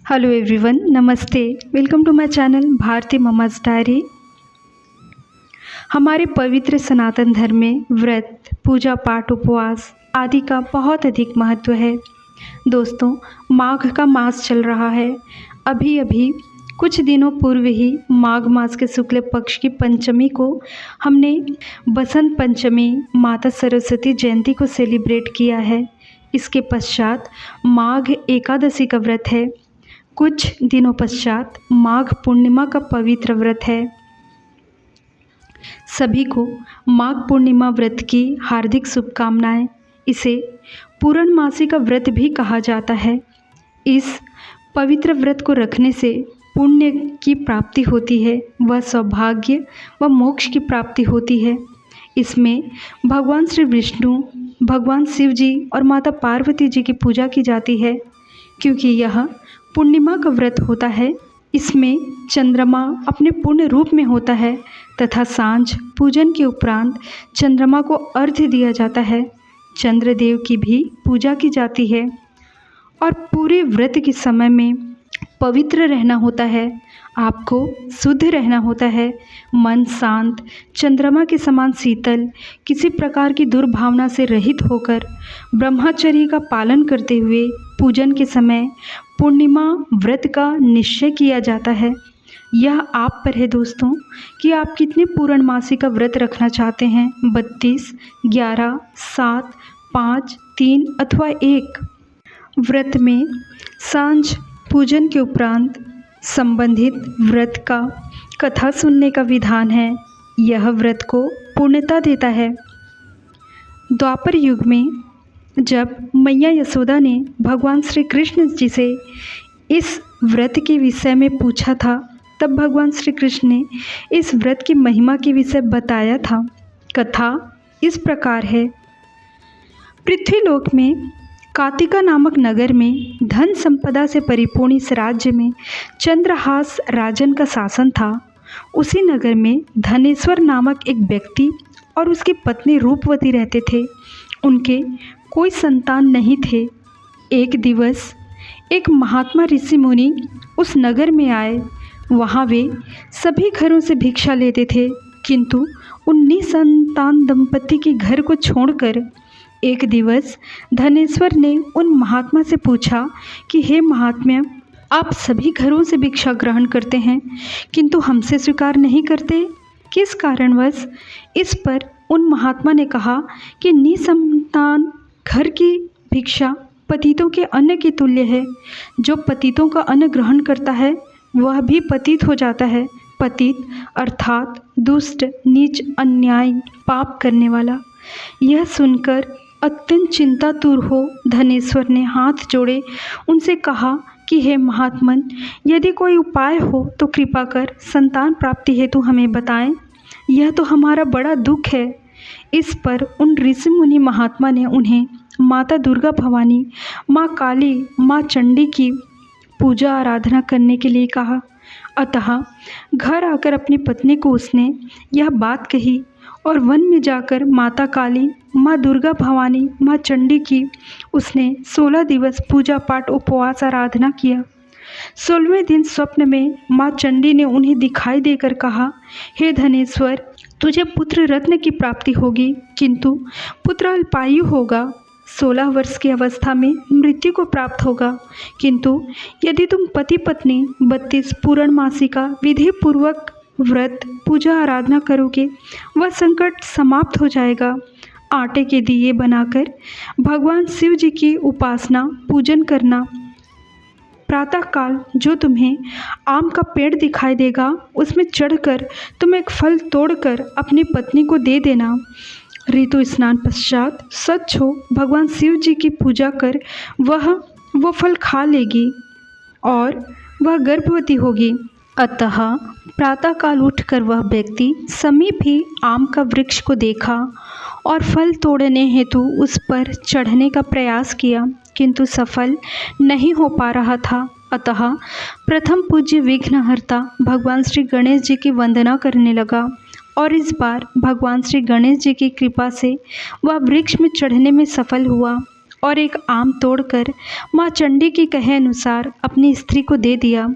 Hello everyone, नमस्ते। Welcome to my channel Bharti mamma's diary. हमारे पवित्र सनातन धर्म में व्रत, पूजा पाठ, उपवास आदि का बहुत अधिक महत्व है। दोस्तों, माघ का मास चल रहा है। अभी अभी कुछ दिनों पूर्व ही माघ मास के शुक्ल पक्ष की पंचमी को हमने बसंत पंचमी, माता सरस्वती जयंती को सेलिब्रेट किया है। इसके पश्चात माघ एकादशी का व्रत है। कुछ दिनों पश्चात माघ पूर्णिमा का पवित्र व्रत है। सभी को माघ पूर्णिमा व्रत की हार्दिक शुभकामनाएं। इसे पूर्णमासी का व्रत भी कहा जाता है। इस पवित्र व्रत को रखने से पुण्य की प्राप्ति होती है, वह सौभाग्य व मोक्ष की प्राप्ति होती है। इसमें भगवान श्री विष्णु, भगवान शिव जी और माता पार्वती जी की पूजा की जाती है। क्योंकि यह पूर्णिमा का व्रत होता है, इसमें चंद्रमा अपने पूर्ण रूप में होता है तथा सांझ पूजन के उपरांत चंद्रमा को अर्घ्य दिया जाता है। चंद्रदेव की भी पूजा की जाती है और पूरे व्रत के समय में पवित्र रहना होता है। आपको शुद्ध रहना होता है, मन शांत, चंद्रमा के समान शीतल, किसी प्रकार की दुर्भावना से रहित होकर ब्रह्मचर्य का पालन करते हुए पूजन के समय पूर्णिमा व्रत का निश्चय किया जाता है। यह आप पर है दोस्तों कि आप कितने पूर्णमासी का व्रत रखना चाहते हैं। 32, 11, 7, 5, 3 अथवा 1। व्रत में सांझ पूजन के उपरांत संबंधित व्रत का कथा सुनने का विधान है। यह व्रत को पूर्णता देता है। द्वापर युग में जब मैया यशोदा ने भगवान श्री कृष्ण जी से इस व्रत के विषय में पूछा था, तब भगवान श्री कृष्ण ने इस व्रत की महिमा के विषय बताया था। कथा इस प्रकार है। पृथ्वीलोक में कातिका नामक नगर में धन संपदा से परिपूर्ण इस राज्य में चंद्रहास राजन का शासन था। उसी नगर में धनेश्वर नामक एक व्यक्ति और उसकी पत्नी रूपवती रहते थे। उनके कोई संतान नहीं थे। एक दिवस एक महात्मा ऋषि मुनि उस नगर में आए। वहाँ वे सभी घरों से भिक्षा लेते थे, किंतु उन निसंतान दंपति के घर को छोड़कर एक दिवस धनेश्वर ने उन महात्मा से पूछा कि हे महात्म्य, आप सभी घरों से भिक्षा ग्रहण करते हैं किंतु हमसे स्वीकार नहीं करते, किस कारणवश? इस पर उन महात्मा ने कहा कि निसंतान घर की भिक्षा पतितों के अन्न के तुल्य है। जो पतितों का अन्न ग्रहण करता है वह भी पतित हो जाता है। पतित अर्थात दुष्ट, नीच, अन्याय, पाप करने वाला। यह सुनकर अत्यंत चिंतातुर हो धनेश्वर ने हाथ जोड़े उनसे कहा कि हे महात्मन, यदि कोई उपाय हो तो कृपा कर संतान प्राप्ति हेतु हमें बताएं। यह तो हमारा बड़ा दुख है। इस पर उन ऋषि मुनि महात्मा ने उन्हें माता दुर्गा भवानी, माँ काली, माँ चंडी की पूजा आराधना करने के लिए कहा। अतः घर आकर अपनी पत्नी को उसने यह बात कही और वन में जाकर माता काली, माँ दुर्गा भवानी, माँ चंडी की उसने 16 दिवस पूजा पाठ, उपवास, आराधना किया। 16वें दिन स्वप्न में माँ चंडी ने उन्हें दिखाई देकर कहा, हे धनेश्वर, तुझे पुत्र रत्न की प्राप्ति होगी, किंतु पुत्र अल्पायु होगा। 16 वर्ष की अवस्था में मृत्यु को प्राप्त होगा, किंतु यदि तुम पति पत्नी 32 पूर्णमासी का विधि पूर्वक व्रत, पूजा, आराधना करोगे, वह संकट समाप्त हो जाएगा। आटे के दिए बनाकर भगवान शिव जी की उपासना, पूजन करना। प्रातःकाल जो तुम्हें आम का पेड़ दिखाई देगा, उसमें चढ़कर तुम एक फल तोड़कर अपनी पत्नी को दे देना। ऋतु स्नान पश्चात स्वच्छ हो भगवान शिव जी की पूजा कर वह फल खा लेगी और वह गर्भवती होगी। अतः प्रातःकाल उठकर वह व्यक्ति समीप ही आम का वृक्ष को देखा और फल तोड़ने हेतु उस पर चढ़ने का प्रयास किया, किंतु सफल नहीं हो पा रहा था। अतः प्रथम पूज्य विघ्नहर्ता भगवान श्री गणेश जी की वंदना करने लगा और इस बार भगवान श्री गणेश जी की कृपा से वह वृक्ष में चढ़ने में सफल हुआ और एक आम तोड़कर माँ चंडी की कहे अनुसार अपनी स्त्री को दे दिया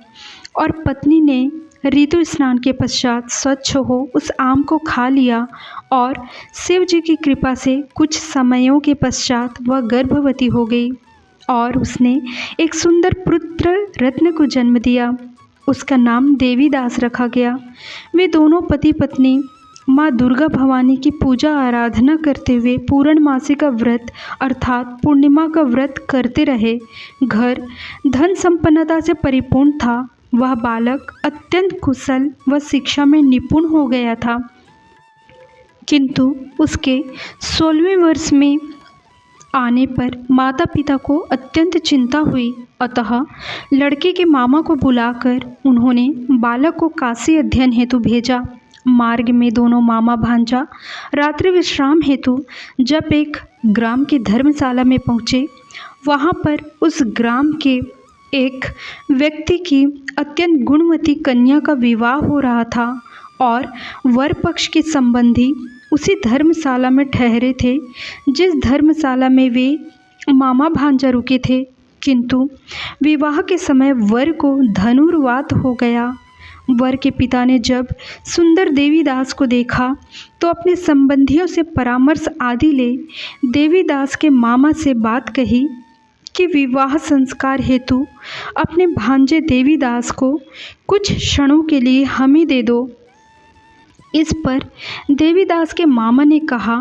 और पत्नी ने ऋतु स्नान के पश्चात स्वच्छ हो उस आम को खा लिया और शिव जी की कृपा से कुछ समयों के पश्चात वह गर्भवती हो गई और उसने एक सुंदर पुत्र रत्न को जन्म दिया। उसका नाम देवीदास रखा गया। वे दोनों पति पत्नी माँ दुर्गा भवानी की पूजा आराधना करते हुए पूर्णमासी का व्रत अर्थात पूर्णिमा का व्रत करते रहे। घर धन संपन्नता से परिपूर्ण था। वह बालक अत्यंत कुशल व शिक्षा में निपुण हो गया था, किंतु उसके 16वें वर्ष में आने पर माता पिता को अत्यंत चिंता हुई। अतः लड़के के मामा को बुलाकर उन्होंने बालक को काशी अध्ययन हेतु भेजा। मार्ग में दोनों मामा भांजा रात्रि विश्राम हेतु जब एक ग्राम की धर्मशाला में पहुँचे, वहाँ पर उस ग्राम के एक व्यक्ति की अत्यंत गुणवती कन्या का विवाह हो रहा था और वर पक्ष के संबंधी उसी धर्मशाला में ठहरे थे जिस धर्मशाला में वे मामा भांजा रुके थे। किंतु विवाह के समय वर को धनुर्वात हो गया। वर के पिता ने जब सुंदर देवीदास को देखा तो अपने संबंधियों से परामर्श आदि ले देवीदास के मामा से बात कही कि विवाह संस्कार हेतु अपने भांजे देवीदास को कुछ क्षणों के लिए हमें दे दो। इस पर देवीदास के मामा ने कहा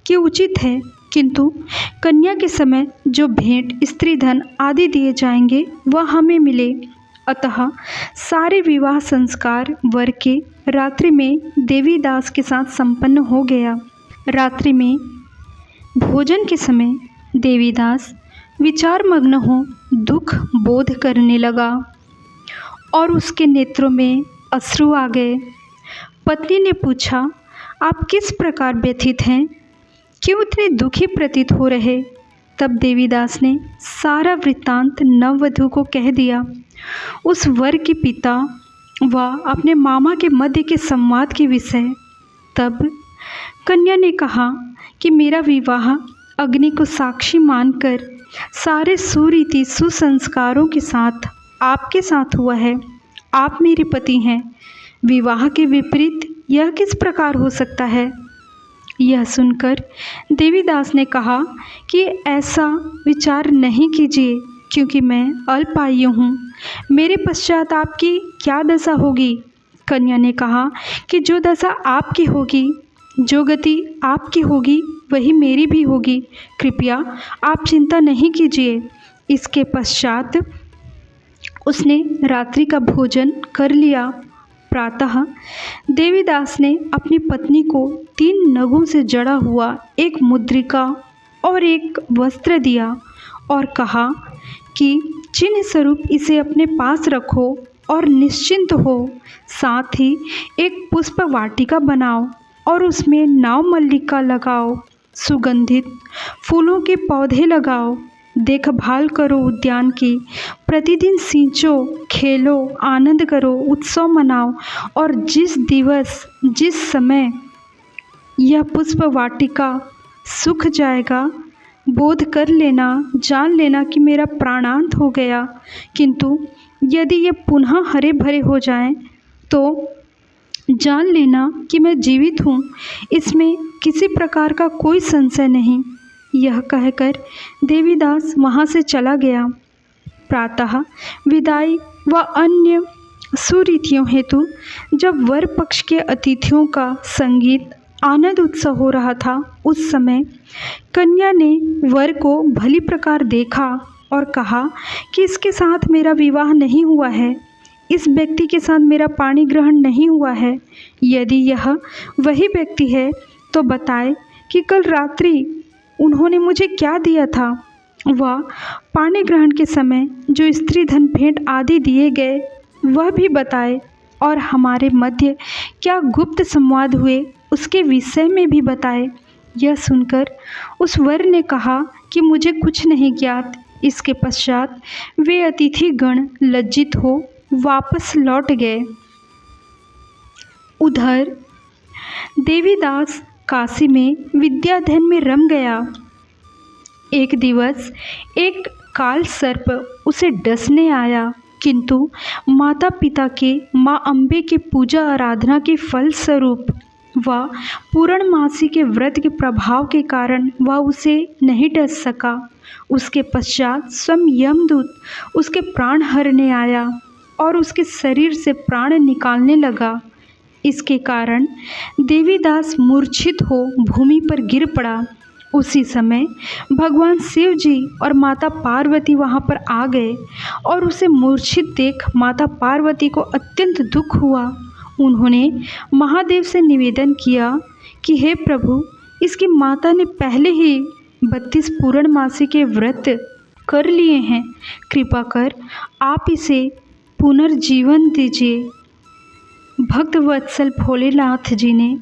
कि उचित है, किंतु कन्या के समय जो भेंट स्त्री धन आदि दिए जाएंगे वह हमें मिले। अतः सारे विवाह संस्कार वर के रात्रि में देवीदास के साथ संपन्न हो गया। रात्रि में भोजन के समय देवीदास विचारमग्न हो दुख बोध करने लगा और उसके नेत्रों में अश्रु आ गए। पत्नी ने पूछा, आप किस प्रकार व्यथित हैं, क्यों इतने दुखी प्रतीत हो रहे? तब देवीदास ने सारा वृत्तांत नववधू को कह दिया। उस वर के पिता व अपने मामा के मध्य के संवाद के विषय। तब कन्या ने कहा कि मेरा विवाह अग्नि को साक्षी मानकर सारे सुरीति सुसंस्कारों के साथ आपके साथ हुआ है। आप मेरे पति हैं। विवाह के विपरीत यह किस प्रकार हो सकता है? यह सुनकर देवीदास ने कहा कि ऐसा विचार नहीं कीजिए, क्योंकि मैं अल्पायु हूँ। मेरे पश्चात आपकी क्या दशा होगी? कन्या ने कहा कि जो दशा आपकी होगी, जो गति आपकी होगी, वही मेरी भी होगी। कृपया आप चिंता नहीं कीजिए। इसके पश्चात उसने रात्रि का भोजन कर लिया। प्रातः देवीदास ने अपनी पत्नी को 3 नगों से जड़ा हुआ एक मुद्रिका और एक वस्त्र दिया और कहा कि चिन्ह स्वरूप इसे अपने पास रखो और निश्चिंत हो। साथ ही एक पुष्प वाटिका बनाओ और उसमें नावमल्लिका लगाओ, सुगंधित फूलों के पौधे लगाओ, देखभाल करो उद्यान की, प्रतिदिन सींचो, खेलो, आनंद करो, उत्सव मनाओ और जिस दिवस जिस समय यह पुष्प वाटिका सूख जाएगा, बोध कर लेना, जान लेना कि मेरा प्राणांत हो गया। किंतु यदि ये पुनः हरे भरे हो जाएं, तो जान लेना कि मैं जीवित हूँ, इसमें किसी प्रकार का कोई संशय नहीं। यह कहकर देवीदास वहाँ से चला गया। प्रातः विदाई व अन्य सुरीतियों हेतु जब वर पक्ष के अतिथियों का संगीत आनंद उत्सव हो रहा था, उस समय कन्या ने वर को भली प्रकार देखा और कहा कि इसके साथ मेरा विवाह नहीं हुआ है, इस व्यक्ति के साथ मेरा पाणी ग्रहण नहीं हुआ है। यदि यह वही व्यक्ति है तो बताए कि कल रात्रि उन्होंने मुझे क्या दिया था। वह पाणी ग्रहण के समय जो स्त्री धन भेंट आदि दिए गए वह भी बताए और हमारे मध्य क्या गुप्त संवाद हुए उसके विषय में भी बताए। यह सुनकर उस वर ने कहा कि मुझे कुछ नहीं ज्ञात। इसके पश्चात वे अतिथि गण लज्जित हो वापस लौट गए। उधर देवीदास काशी में विद्याध्ययन में रम गया। एक दिवस एक काल सर्प उसे डसने आया, किंतु माता पिता के माँ अम्बे की पूजा आराधना के फल स्वरूप वह पूर्णमासी के व्रत के प्रभाव के कारण वह उसे नहीं डस सका। उसके पश्चात स्वयं यमदूत उसके प्राण हरने आया और उसके शरीर से प्राण निकालने लगा। इसके कारण देवीदास मूर्छित हो भूमि पर गिर पड़ा। उसी समय भगवान शिव जी और माता पार्वती वहाँ पर आ गए और उसे मूर्छित देख माता पार्वती को अत्यंत दुख हुआ। उन्होंने महादेव से निवेदन किया कि हे प्रभु, इसकी माता ने पहले ही 32 पूर्णमासी के व्रत कर लिए हैं, कृपा कर आप इसे पुनर्जीवन दीजिए। भक्त वत्सल भोलेनाथ जी ने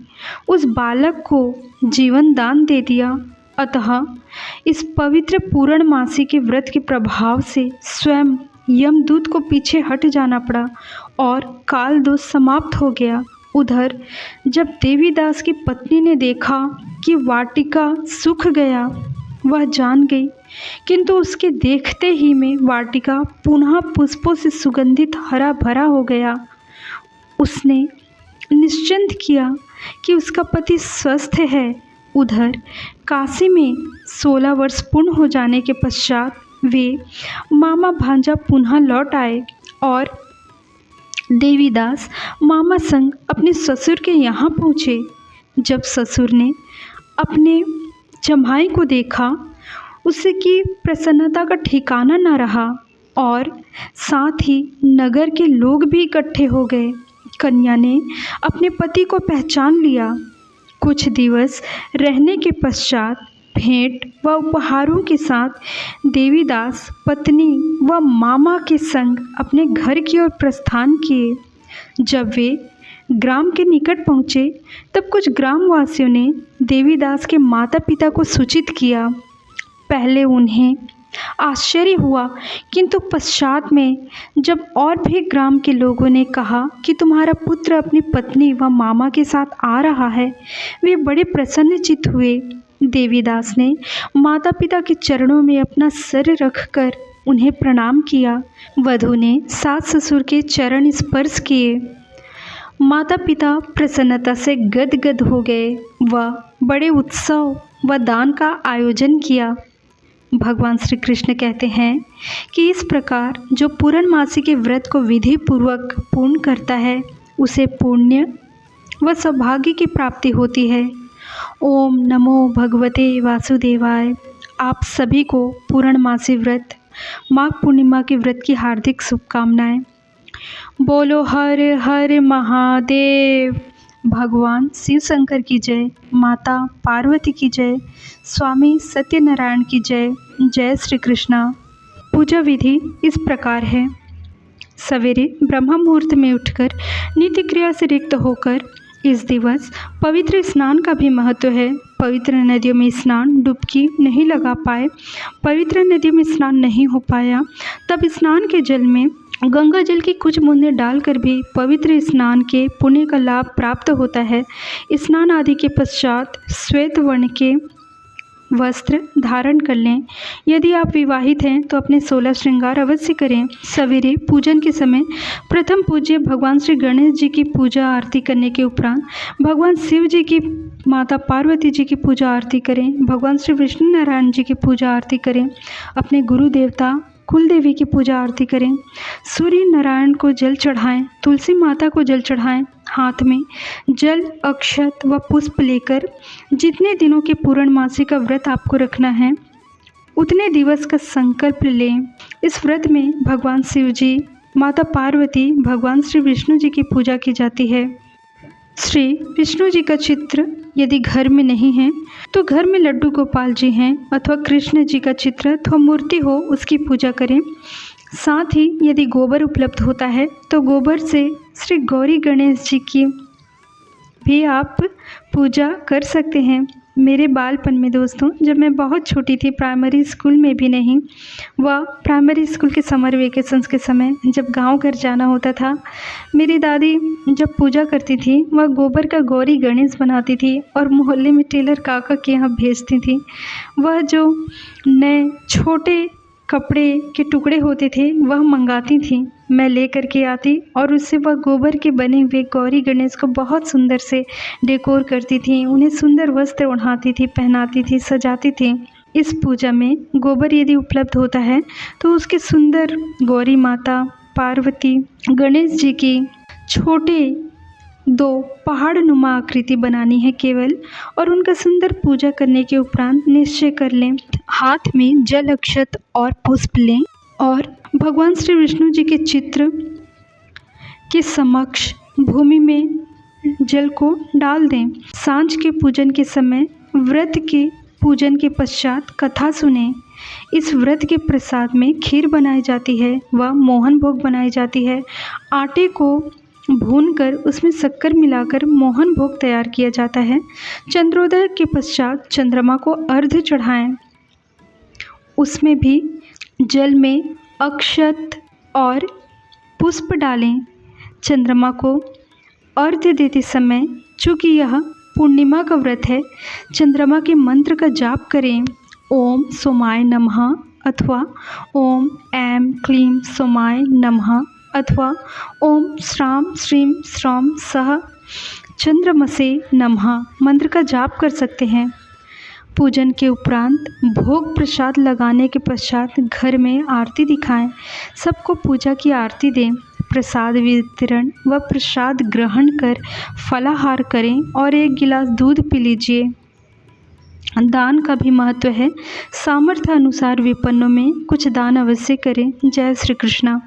उस बालक को जीवन दान दे दिया। अतः इस पवित्र पूर्णमासी के व्रत के प्रभाव से स्वयं यमदूत को पीछे हट जाना पड़ा और काल दोष समाप्त हो गया। उधर जब देवीदास की पत्नी ने देखा कि वाटिका सूख गया, वह जान गई, किंतु उसके देखते ही में वाटिका पुनः पुष्पों से सुगंधित हरा भरा हो गया। उसने निश्चिंत किया कि उसका पति स्वस्थ है। उधर काशी में 16 वर्ष पूर्ण हो जाने के पश्चात वे मामा भांजा पुनः लौट आए और देवीदास मामा संग अपने ससुर के यहाँ पहुँचे। जब ससुर ने अपने जमाई को देखा, उसकी प्रसन्नता का ठिकाना न रहा और साथ ही नगर के लोग भी इकट्ठे हो गए। कन्या ने अपने पति को पहचान लिया। कुछ दिवस रहने के पश्चात भेंट व उपहारों के साथ देवीदास पत्नी व मामा के संग अपने घर की ओर प्रस्थान किए। जब वे ग्राम के निकट पहुँचे, तब कुछ ग्रामवासियों ने देवीदास के माता पिता को सूचित किया। पहले उन्हें आश्चर्य हुआ, किंतु पश्चात में जब और भी ग्राम के लोगों ने कहा कि तुम्हारा पुत्र अपनी पत्नी व मामा के साथ आ रहा है, वे बड़े प्रसन्नचित्त हुए। देवीदास ने माता पिता के चरणों में अपना सिर रखकर उन्हें प्रणाम किया। वधू ने सास ससुर के चरण स्पर्श किए। माता पिता प्रसन्नता से गदगद हो गए व बड़े उत्सव व दान का आयोजन किया। भगवान श्री कृष्ण कहते हैं कि इस प्रकार जो पूर्णमासी के व्रत को विधि पूर्वक पूर्ण करता है, उसे पुण्य व सौभाग्य की प्राप्ति होती है। ओम नमो भगवते वासुदेवाय। आप सभी को पूर्णमासी व्रत माघ पूर्णिमा के व्रत की हार्दिक शुभकामनाएं। बोलो हर हर महादेव। भगवान शिव शंकर की जय, माता पार्वती की जय, स्वामी सत्यनारायण की जय। जय श्री कृष्णा। पूजा विधि इस प्रकार है। सवेरे ब्रह्म मुहूर्त में उठकर नित्य क्रिया से रिक्त होकर इस दिवस पवित्र स्नान का भी महत्व है। पवित्र नदियों में स्नान, डुबकी नहीं लगा पाए, पवित्र नदियों में स्नान नहीं हो पाया, तब स्नान के जल में गंगा जल की कुछ बूंदें डालकर भी पवित्र स्नान के पुण्य का लाभ प्राप्त होता है। स्नान आदि के पश्चात श्वेत वर्ण के वस्त्र धारण कर लें। यदि आप विवाहित हैं तो अपने 16 श्रृंगार अवश्य करें। सवेरे पूजन के समय प्रथम पूज्य भगवान श्री गणेश जी की पूजा आरती करने के उपरांत भगवान शिव जी की, माता पार्वती जी की पूजा आरती करें। भगवान श्री विष्णु नारायण जी की पूजा आरती करें। अपने गुरु देवता कुल देवी की पूजा आरती करें। सूर्य नारायण को जल चढ़ाएं, तुलसी माता को जल चढ़ाएं। हाथ में जल, अक्षत व पुष्प लेकर जितने दिनों के पूर्णमासी का व्रत आपको रखना है, उतने दिवस का संकल्प लें। इस व्रत में भगवान शिव जी, माता पार्वती, भगवान श्री विष्णु जी की पूजा की जाती है। श्री विष्णु जी का चित्र यदि घर में नहीं है तो घर में लड्डू गोपाल जी हैं अथवा कृष्ण जी का चित्र अथवा मूर्ति हो, उसकी पूजा करें। साथ ही यदि गोबर उपलब्ध होता है तो गोबर से श्री गौरी गणेश जी की भी आप पूजा कर सकते हैं। मेरे बालपन में दोस्तों, जब मैं बहुत छोटी थी, प्राइमरी स्कूल में भी नहीं, वह प्राइमरी स्कूल के समर वेकेशंस के समय जब गांव घर जाना होता था, मेरी दादी जब पूजा करती थी वह गोबर का गौरी गणेश बनाती थी और मोहल्ले में टेलर काका के यहाँ भेजती थी। वह जो नए छोटे कपड़े के टुकड़े होते थे वह मंगाती थी, मैं लेकर के आती और उससे वह गोबर के बने हुए गौरी गणेश को बहुत सुंदर से डेकोर करती थी, उन्हें सुंदर वस्त्र ओढ़ाती थी, पहनाती थी, सजाती थी। इस पूजा में गोबर यदि उपलब्ध होता है तो उसके सुंदर गौरी माता, पार्वती, गणेश जी की छोटे 2 पहाड़-नुमा आकृति बनानी है केवल, और उनका सुंदर पूजा करने के उपरांत निश्चय कर लें, हाथ में जल अक्षत और पुष्प लें और भगवान श्री विष्णु जी के चित्र के समक्ष भूमि में जल को डाल दें। सांझ के पूजन के समय व्रत के पूजन के पश्चात कथा सुनें। इस व्रत के प्रसाद में खीर बनाई जाती है व मोहन भोग बनाई जाती है। आटे को भूनकर उसमें शक्कर मिलाकर मोहन भोग तैयार किया जाता है। चंद्रोदय के पश्चात चंद्रमा को अर्घ्य चढ़ाएं। उसमें भी जल में अक्षत और पुष्प डालें। चंद्रमा को अर्घ्य देते समय, चूँकि यह पूर्णिमा का व्रत है, चंद्रमा के मंत्र का जाप करें। ओम सोमाय नमः अथवा ओम ऐं क्लीं सोमाय नमः अथवा ओम श्राम श्रीं श्रौं सः चंद्रमसे नमः मंत्र का जाप कर सकते हैं। पूजन के उपरांत भोग प्रसाद लगाने के पश्चात घर में आरती दिखाएं। सबको पूजा की आरती दें। प्रसाद वितरण व प्रसाद ग्रहण कर फलाहार करें और 1 गिलास दूध पी लीजिए। दान का भी महत्व है। सामर्थ्य अनुसार विपन्नों में कुछ दान अवश्य करें। जय श्री कृष्णा।